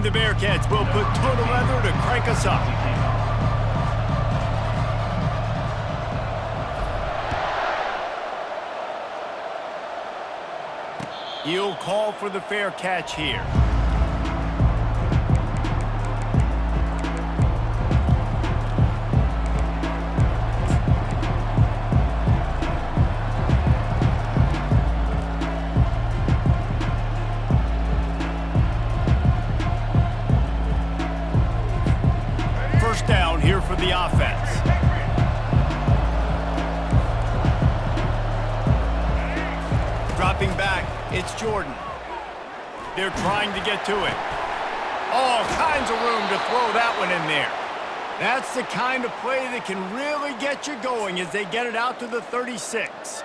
And the Bearcats will put total leather to crank us up. He'll call for the fair catch here. First down here for the offense. Dropping back, it's Jordan. They're trying to get to it. All kinds of room to throw that one in there. That's the kind of play that can really get you going as they get it out to the 36.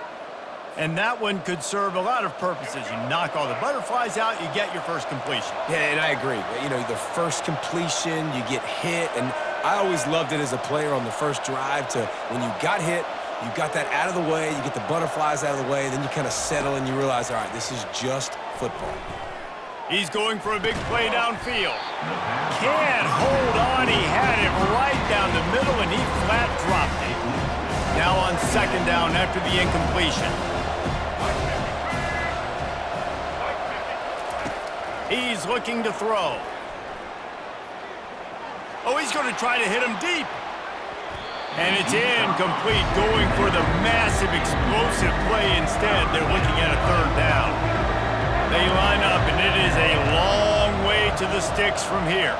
And that one could serve a lot of purposes. You knock all the butterflies out, you get your first completion. Yeah, and I agree. You know, the first completion, you get hit, and I always loved it as a player on the first drive to when you got hit, you got that out of the way, you get the butterflies out of the way, then you kind of settle and you realize, all right, this is just football. He's going for a big play downfield. Can't hold on. He had it right down the middle, and he flat dropped it. Now on second down after the incompletion. He's looking to throw. Oh, he's going to try to hit him deep. And it's incomplete, going for the massive explosive play instead. They're looking at a third down. They line up, and it is a long way to the sticks from here.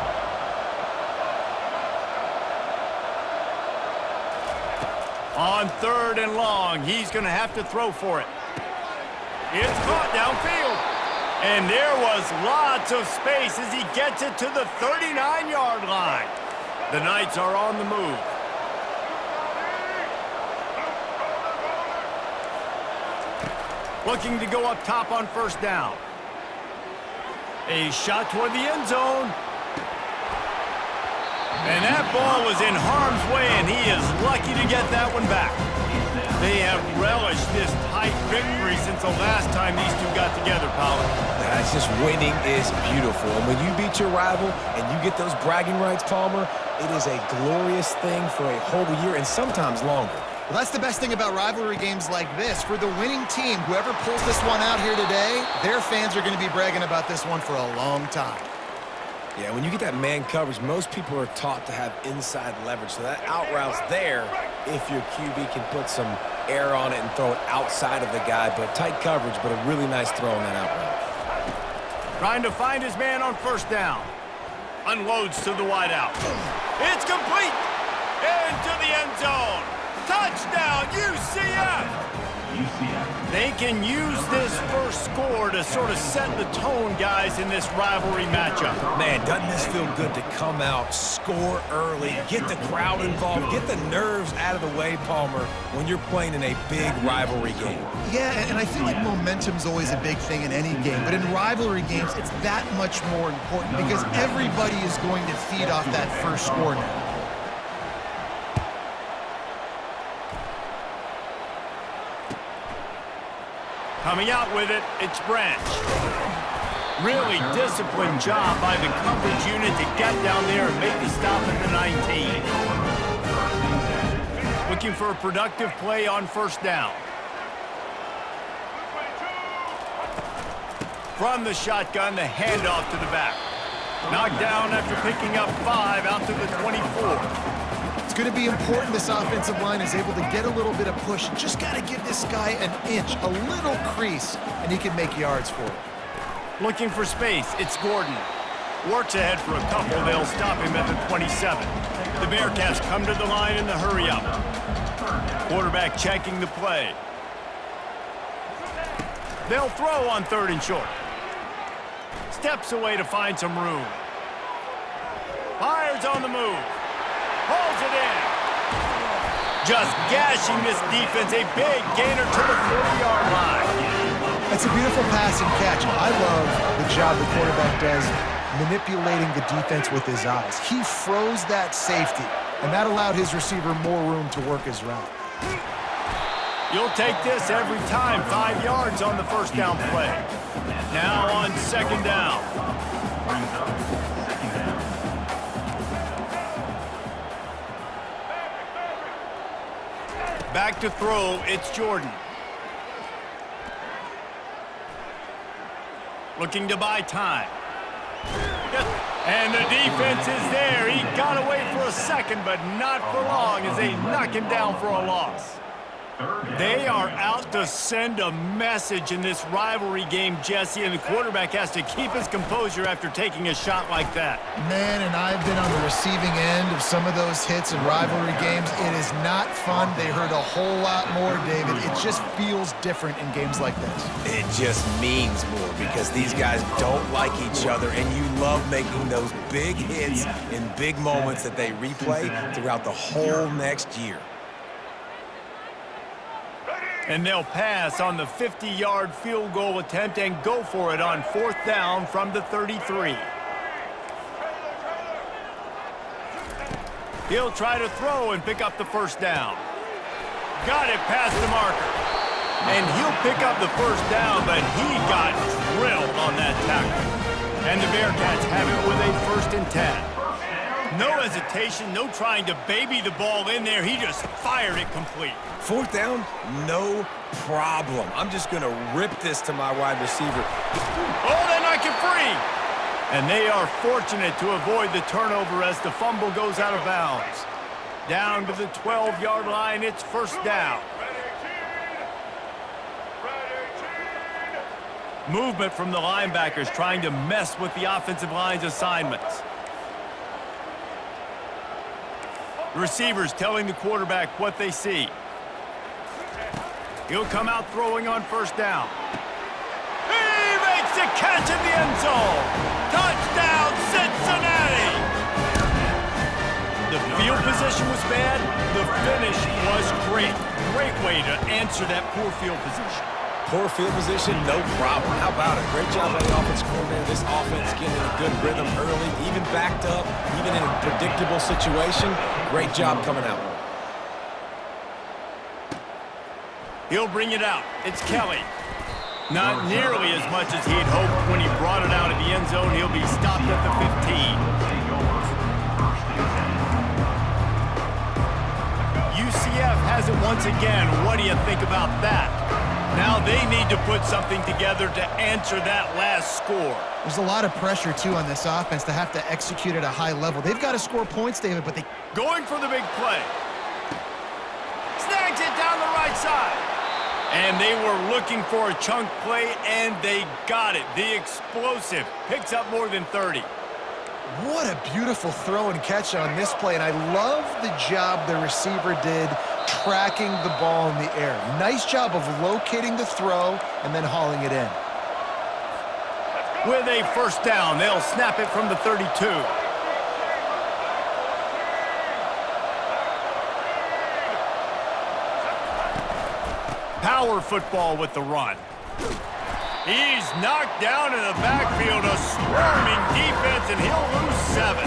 On third and long, he's going to have to throw for it. It's caught downfield. And there was lots of space as he gets it to the 39-yard line. The Knights are on the move. Looking to go up top on first down. A shot toward the end zone. And that ball was in harm's way, and he is lucky to get that one back. They have relished this tight victory since the last time these two got together, Pollard. It's just winning is beautiful. And when you beat your rival and you get those bragging rights, Palmer, it is a glorious thing for a whole year and sometimes longer. Well, that's the best thing about rivalry games like this. For the winning team, whoever pulls this one out here today, their fans are going to be bragging about this one for a long time. Yeah, when you get that man coverage, most people are taught to have inside leverage. So that out route's there if your QB can put some air on it and throw it outside of the guy. But tight coverage, but a really nice throw on that out route. Trying to find his man on first down. Unloads to the wideout. It's complete! Into the end zone. Touchdown, UCF! They can use this first score to sort of set the tone, guys, in this rivalry matchup. Man, doesn't this feel good to come out, score early, get the crowd involved, get the nerves out of the way, Palmer, when you're playing in a big rivalry game? Yeah, and I feel like momentum's always a big thing in any game, but in rivalry games, it's that much more important because everybody is going to feed off that first score now. Coming out with it, it's Branch. Really disciplined job by the coverage unit to get down there and make the stop at the 19. Looking for a productive play on first down. From the shotgun, the handoff to the back. Knocked down after picking up 5 out to the 24. It's going to be important this offensive line is able to get a little bit of push. Just got to give this guy an inch, a little crease, and he can make yards for it. Looking for space, it's Gordon. Works ahead for a couple, they'll stop him at the 27. The Bearcats come to the line in the hurry-up. Quarterback checking the play. They'll throw on third and short. Steps away to find some room. Fires on the move. Pulls it in. Just gashing this defense. A big gainer to the 40-yard line. That's a beautiful pass and catch. I love the job the quarterback does manipulating the defense with his eyes. He froze that safety, and that allowed his receiver more room to work his route. You'll take this every time. 5 yards on the first down play. Now on second down. Back to throw, it's Jordan. Looking to buy time. And the defense is there. He got away for a second, but not for long as they knock him down for a loss. They are out to send a message in this rivalry game, Jesse, and the quarterback has to keep his composure after taking a shot like that. Man, and I've been on the receiving end of some of those hits in rivalry games. It is not fun. They hurt a whole lot more, David. It just feels different in games like this. It just means more because these guys don't like each other, and you love making those big hits in big moments that they replay throughout the whole next year. And they'll pass on the 50-yard field goal attempt and go for it on 4th down from the 33. He'll try to throw and pick up the first down. Got it past the marker. And he'll pick up the first down, but he got drilled on that tackle. And the Bearcats have it with a 1st and 10. No hesitation, no trying to baby the ball in there. He just fired it complete. 4th down, no problem. I'm just going to rip this to my wide receiver. Oh, they knock it free. And they are fortunate to avoid the turnover as the fumble goes out of bounds. Down to the 12-yard line, it's 1st down. Movement from the linebackers trying to mess with the offensive line's assignments. The receivers telling the quarterback what they see. He'll come out throwing on 1st down. He makes a catch in the end zone. Touchdown, Cincinnati! The field position was bad. The finish was great. Great way to answer that poor field position. Poor field position, no problem. How about it? Great job by the offense coordinator. This offense getting in a good rhythm early, even backed up, even in a predictable situation. Great job coming out. He'll bring it out. It's Kelly. Not nearly as much as he'd hoped when he brought it out of the end zone. He'll be stopped at the 15. UCF has it once again. What do you think about that? Now they need to put something together to answer that last score. There's a lot of pressure, too, on this offense to have to execute at a high level. They've got to score points, David, but they... Going for the big play. Snags it down the right side. And they were looking for a chunk play, and they got it. The explosive picks up more than 30. What a beautiful throw and catch on this play, and I love the job the receiver did tracking the ball in the air. Nice job of locating the throw and then hauling it in. With a 1st down, they'll snap it from the 32. Power football with the run. He's knocked down in the backfield, a swarming defense, and he'll lose 7.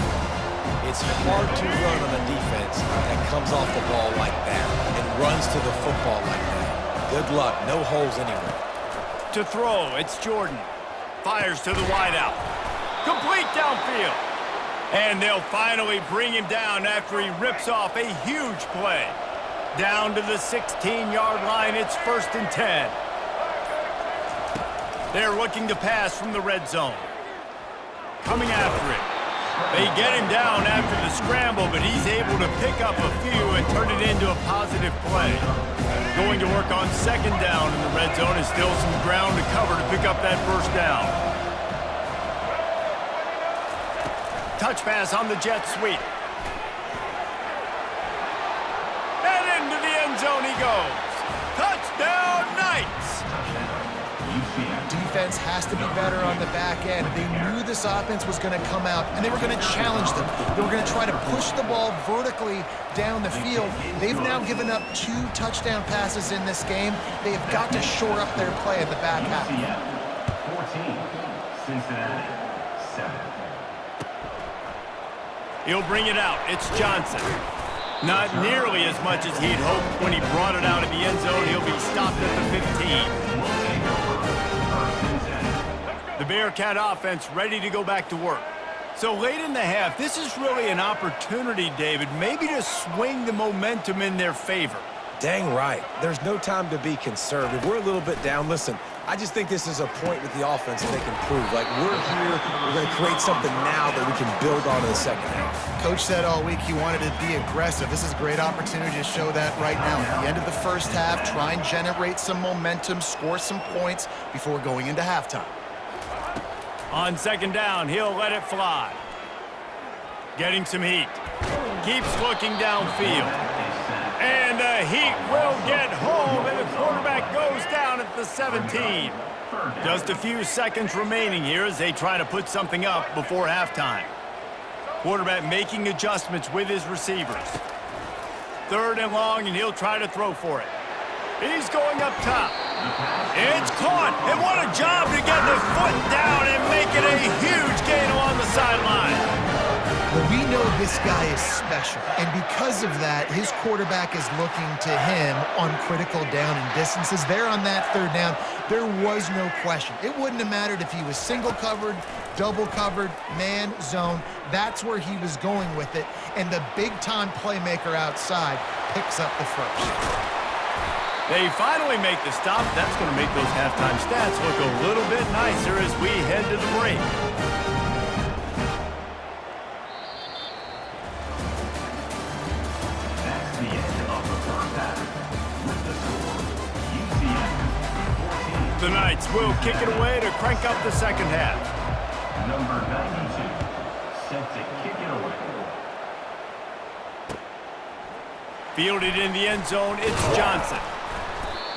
It's hard to run on a defense that comes off the ball like that and runs to the football like that. Good luck. No holes anywhere. To throw, it's Jordan. Fires to the wideout. Complete downfield. And they'll finally bring him down after he rips off a huge play. Down to the 16-yard line, it's 1st and 10. They're looking to pass from the red zone. Coming after it. They get him down after the scramble, but he's able to pick up a few and turn it into a positive play. Going to work on 2nd down in the red zone is still some ground to cover to pick up that 1st down. Touch pass on the jet sweep. And into the end zone he goes. Touchdown, Knights! Defense has to be better on the back end. They knew this offense was going to come out, and they were going to challenge them. They were going to try to push the ball vertically down the field. They've now given up 2 touchdown passes in this game. They have got to shore up their play in the back half. 14, Cincinnati, 7. He'll bring it out. It's Johnson. Not nearly as much as he'd hoped when he brought it out of the end zone. He'll be stopped at the 15. The Bearcat offense ready to go back to work. So late in the half, this is really an opportunity, David, maybe to swing the momentum in their favor. Dang right. There's no time to be conservative. We're a little bit down. Listen, I just think this is a point with the offense that they can prove. Like, we're here, we're going to create something now that we can build on in the second half. Coach said all week he wanted to be aggressive. This is a great opportunity to show that right now. At the end of the first half, try and generate some momentum, score some points before going into halftime. On second down, he'll let it fly. Getting some heat. Keeps looking downfield. And the heat will get home, and the quarterback goes down at the 17. Just a few seconds remaining here as they try to put something up before halftime. Quarterback making adjustments with his receivers. Third and long, and he'll try to throw for it. He's going up top. It's caught, and what a job to get the foot down and make it a huge gain along the sideline. Well, we know this guy is special, and because of that, his quarterback is looking to him on critical down and distances. There on that third down, there was no question. It wouldn't have mattered if he was single covered, double covered, man, zone. That's where he was going with it, and the big-time playmaker outside picks up the first. They finally make the stop. That's going to make those halftime stats look a little bit nicer as we head to the break. The Knights will kick it away to crank up the second half. Number 92, set to kick it away. Fielded in the end zone, it's Johnson.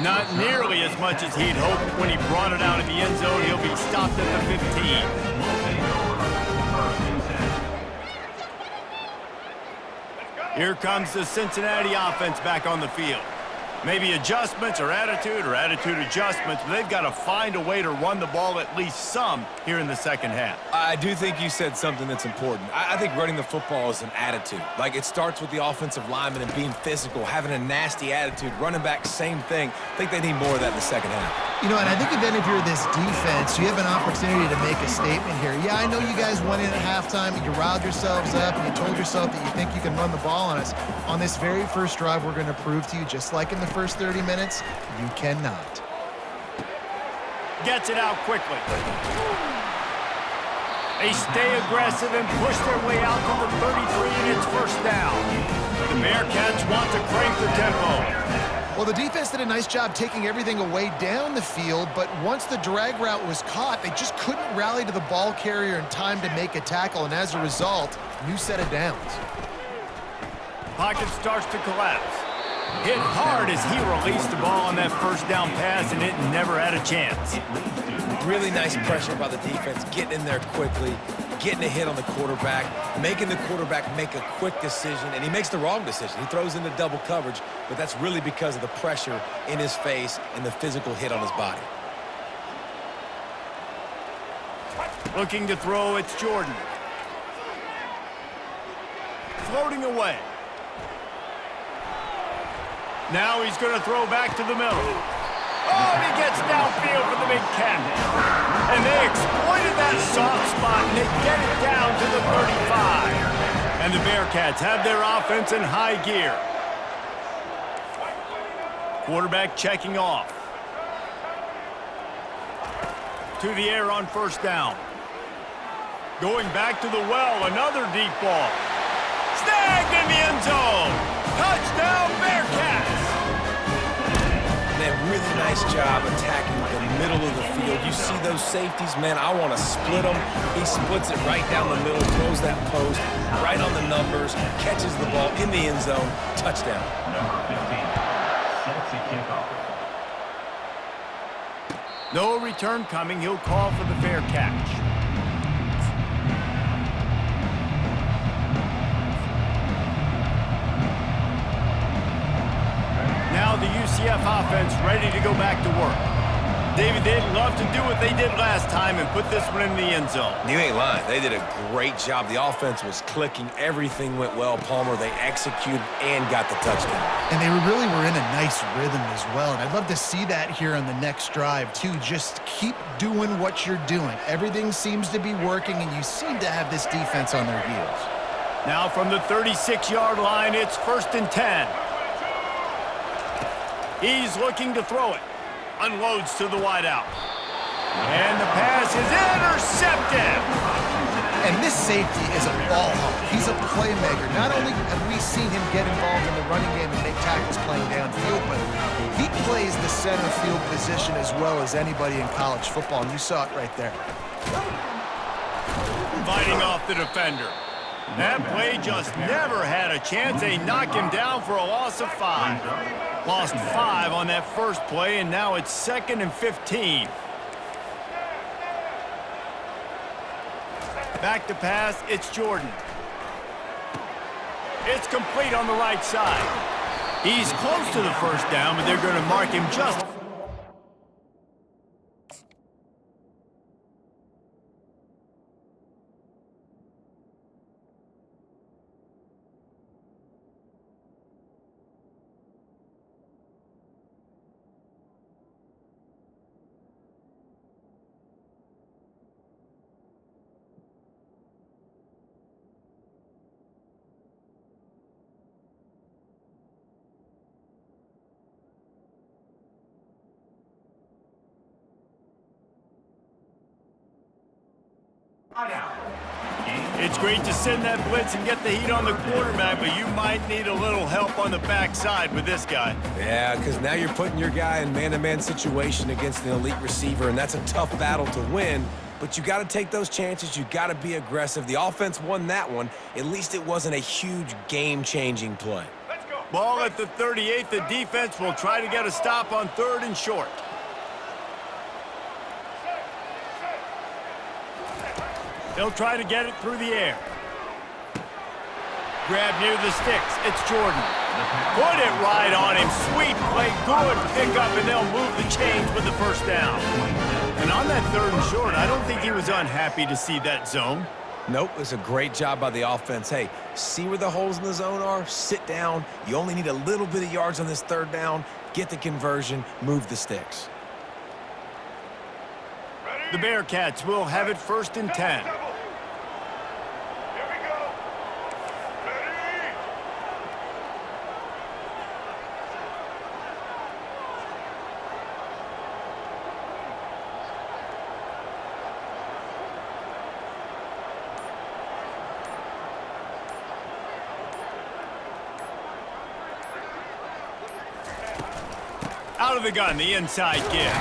Not nearly as much as he'd hoped when he brought it out in the end zone. He'll be stopped at the 15. Here comes the Cincinnati offense back on the field. Maybe adjustments or attitude adjustments, but they've got to find a way to run the ball at least some here in the second half. I do think you said something that's important. I think running the football is an attitude. Like, it starts with the offensive lineman and being physical, having a nasty attitude. Running back, same thing. I think they need more of that in the second half. You know, and I think even if you're this defense, you have an opportunity to make a statement here. Yeah, I know you guys went in at halftime and you riled yourselves up and you told yourself that you think you can run the ball on us. On this very first drive, we're going to prove to you, just like in the first 30 minutes, you cannot. Gets it out quickly. They stay aggressive and push their way out to the 33, and it's first down. The Bearcats want to crank the tempo. Well, the defense did a nice job taking everything away down the field, but once the drag route was caught, they just couldn't rally to the ball carrier in time to make a tackle, and as a result, new set of downs. Pocket starts to collapse. Hit hard as he released the ball on that first down pass, and it never had a chance. Really nice pressure by the defense, getting in there quickly, getting a hit on the quarterback, making the quarterback make a quick decision, and he makes the wrong decision. He throws into double coverage, but that's really because of the pressure in his face and the physical hit on his body. Looking to throw, it's Jordan. Floating away. Now he's going to throw back to the middle. Oh, and he gets downfield for the big cat. And they exploited that soft spot, and they get it down to the 35. And the Bearcats have their offense in high gear. Quarterback checking off. To the air on first down. Going back to the well, another deep ball. Snagged in the end zone. Touchdown, Bearcats. Man, really nice job attacking the middle of the field. You see those safeties, man, I want to split them. He splits it right down the middle, throws that post, right on the numbers, catches the ball in the end zone, touchdown. Number 15, set to kick off. No return coming. He'll call for the fair catch. Now the UCF offense ready to go back to work. David, they'd love to do what they did last time and put this one in the end zone. You ain't lying. They did a great job. The offense was clicking. Everything went well. Palmer, they executed and got the touchdown. And they really were in a nice rhythm as well. And I'd love to see that here on the next drive, too. Just keep doing what you're doing. Everything seems to be working, and you seem to have this defense on their heels. Now from the 36-yard line, it's 1st and 10. He's looking to throw it. Unloads to the wideout. And the pass is intercepted. And this safety is a ball hawk. He's a playmaker. Not only have we seen him get involved in the running game and make tackles playing downfield, but he plays the center field position as well as anybody in college football, and you saw it right there. Fighting off the defender. That play just never had a chance. They knock him down for a loss of 5. Lost 5 on that first play, and now it's 2nd and 15. Back to pass, it's Jordan. It's complete on the right side. He's close to the first down, but they're going to mark him just... It's great to send that blitz and get the heat on the quarterback, but you might need a little help on the backside with this guy. Yeah, because now you're putting your guy in man-to-man situation against an elite receiver, and that's a tough battle to win. But you got to take those chances. You got to be aggressive. The offense won that one. At least it wasn't a huge game-changing play. Ball at the 38. The defense will try to get a stop on 3rd and short. They'll try to get it through the air. Grab near the sticks. It's Jordan. Put it right on him. Sweet play. Good pickup, and they'll move the chains with the first down. And on that 3rd and short, I don't think he was unhappy to see that zone. Nope, it was a great job by the offense. Hey, see where the holes in the zone are? Sit down. You only need a little bit of yards on this 3rd down. Get the conversion. Move the sticks. The Bearcats will have it 1st and 10. Out of the gun, the inside give.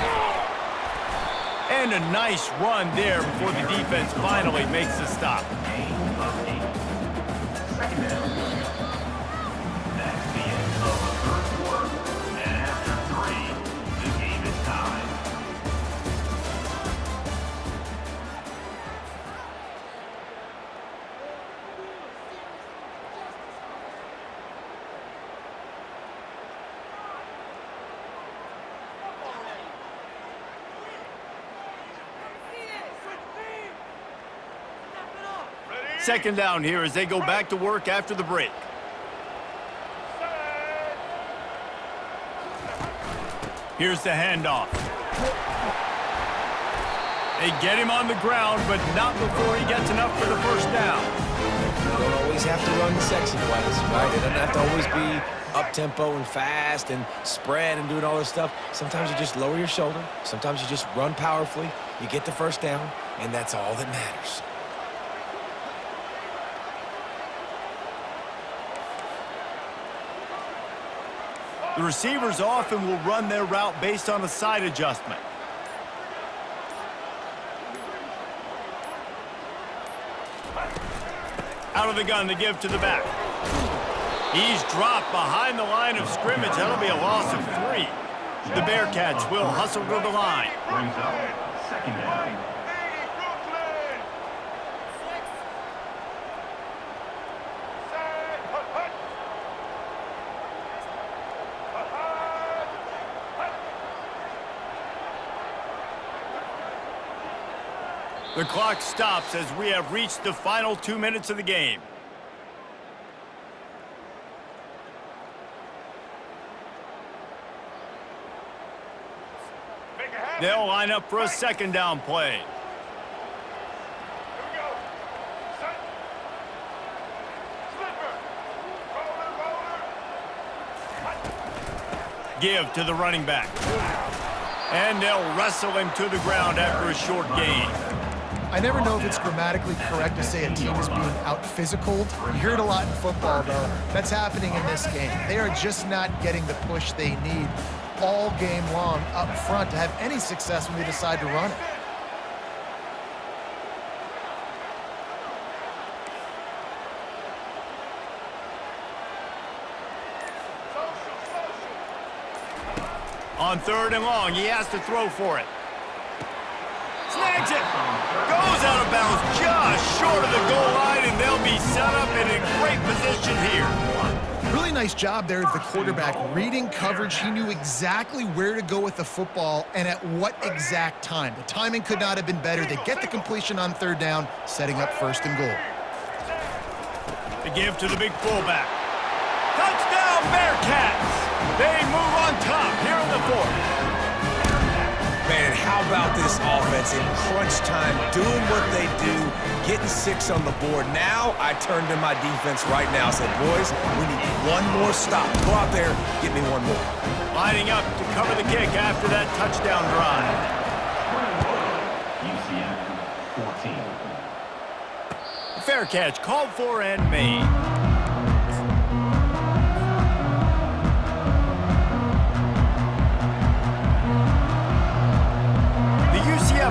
And a nice run there before the defense finally makes the stop. Second down. That's the end of the first quarter. And after 3, the game is tied. Second down here as they go back to work after the break. Here's the handoff. They get him on the ground, but not before he gets enough for the first down. You don't always have to run the sexy plays, right? It doesn't have to always be up-tempo and fast and spread and doing all this stuff. Sometimes you just lower your shoulder. Sometimes you just run powerfully. You get the first down, and that's all that matters. The receivers often will run their route based on a side adjustment. Out of the gun to give to the back. He's dropped behind the line of scrimmage. That'll be a loss of 3. The Bearcats will hustle to the line. Brings up second down. The clock stops as we have reached the final 2 minutes of the game. They'll line up for a second down play. Give to the running back. And they'll wrestle him to the ground after a short gain. I never know if it's grammatically correct to say a team is being out-physicaled. You hear it a lot in football, though. That's happening in this game. They are just not getting the push they need all game long up front to have any success when they decide to run it. On 3rd and long, he has to throw for it. Snags it. Goes out of bounds just short of the goal line, and they'll be set up in a great position here. Really nice job there of the quarterback. Reading coverage, he knew exactly where to go with the football and at what exact time. The timing could not have been better. They get the completion on 3rd down, setting up 1st and goal. The give to the big fullback. Touchdown, Bearcats! They move on top here in the 4th. Man, how about this offense in crunch time, doing what they do, getting 6 on the board. Now I turn to my defense right now and say, boys, we need one more stop. Go out there, get me one more. Lining up to cover the kick after that touchdown drive. UCF 14. Fair catch, called for and made.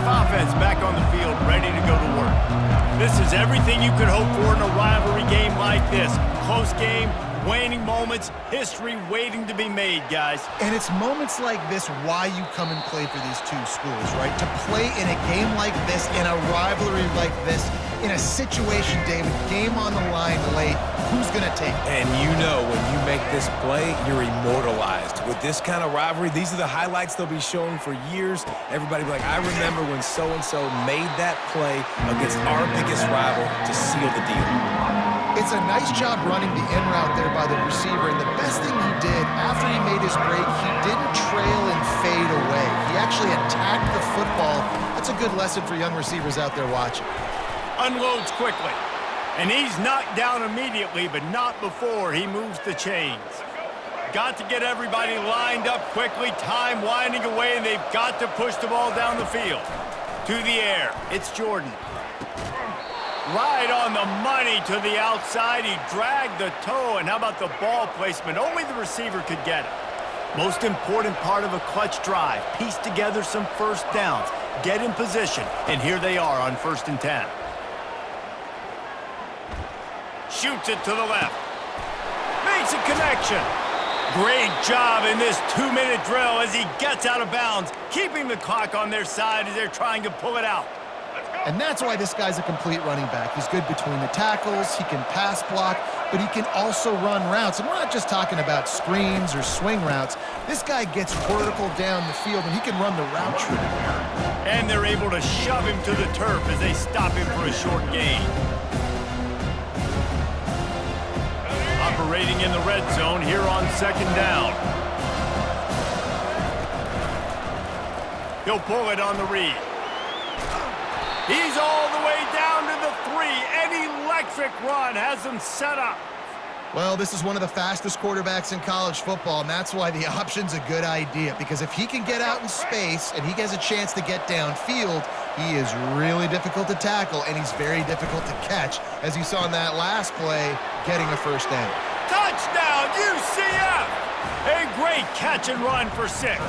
Offense back on the field, ready to go to work. This is everything you could hope for in a rivalry game like this. Close game, waning moments, history waiting to be made, guys. And it's moments like this why you come and play for these two schools, right? To play in a game like this, in a rivalry like this, in a situation, David, game on the line late, who's going to take it? And you know when you make this play, you're immortalized. With this kind of rivalry, these are the highlights they'll be showing for years. Everybody will be like, I remember when so-and-so made that play against our biggest rival to seal the deal. It's a nice job running the in route there by the receiver, and the best thing he did after he made his break, he didn't trail and fade away. He actually attacked the football. That's a good lesson for young receivers out there watching. Unloads quickly. And he's knocked down immediately, but not before he moves the chains. Got to get everybody lined up quickly, time winding away, and they've got to push the ball down the field. To the air, it's Jordan. Right on the money to the outside, he dragged the toe, and how about the ball placement? Only the receiver could get it. Most important part of a clutch drive, piece together some 1st downs, get in position, and here they are on 1st and 10. Shoots it to the left. Makes a connection. Great job in this 2-minute drill as he gets out of bounds, keeping the clock on their side as they're trying to pull it out. And that's why this guy's a complete running back. He's good between the tackles, he can pass block, but he can also run routes. And we're not just talking about screens or swing routes. This guy gets vertical down the field, and he can run the route tree. And they're able to shove him to the turf as they stop him for a short gain. Operating in the red zone here on 2nd down. He'll pull it on the read. He's all the way down to the 3. An electric run has him set up. Well, this is one of the fastest quarterbacks in college football, and that's why the option's a good idea, because if he can get out in space and he has a chance to get downfield, he is really difficult to tackle, and he's very difficult to catch, as you saw in that last play, getting a 1st down. Touchdown, UCF! A great catch and run for 6.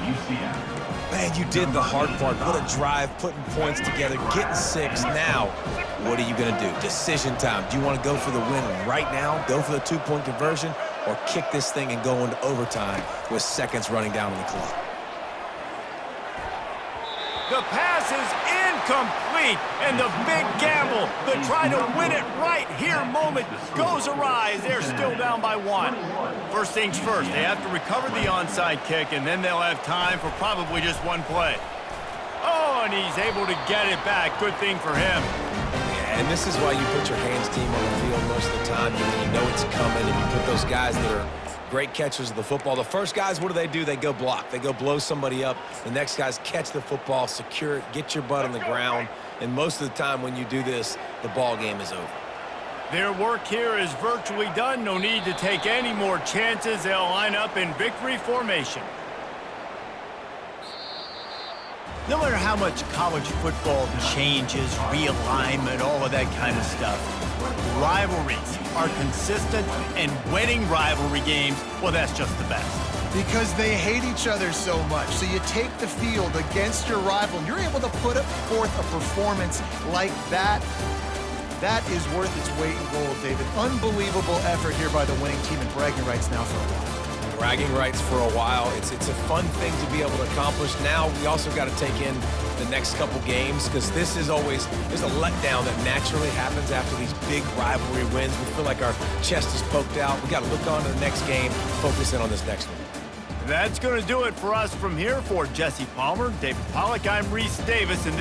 UCF. Man, you did the hard part. What a drive, putting points together, getting 6. Now, what are you going to do? Decision time. Do you want to go for the win right now, go for the 2-point conversion, or kick this thing and go into overtime with seconds running down on the clock? The pass is incomplete, and the big gamble, the try to win it right here moment goes awry as they're still down by 1. First things first, they have to recover the onside kick, and then they'll have time for probably just one play. Oh, and he's able to get it back. Good thing for him. Yeah, and this is why you put your hands team on the field most of the time. You know it's coming, and you put those guys that are great catchers of the football. The first guys, what do? They go block. They go blow somebody up. The next guys catch the football, secure it, get your butt on the ground. And most of the time when you do this, the ball game is over. Their work here is virtually done. No need to take any more chances. They'll line up in victory formation. No matter how much college football changes, realignment, all of that kind of stuff, rivalries are consistent, and winning rivalry games, well, that's just the best. Because they hate each other so much. So you take the field against your rival, and you're able to put forth a performance like that. That is worth its weight in gold, David. Unbelievable effort here by the winning team, and bragging rights now for a while. Bragging rights for a while. It's a fun thing to be able to accomplish. Now we also got to take in the next couple games, because this is always, there's a letdown that naturally happens after these big rivalry wins. We feel like our chest is poked out. We got to look on to the next game, focus in on this next one. That's going to do it for us from here. For Jesse Palmer, David Pollack, I'm Reese Davis, and this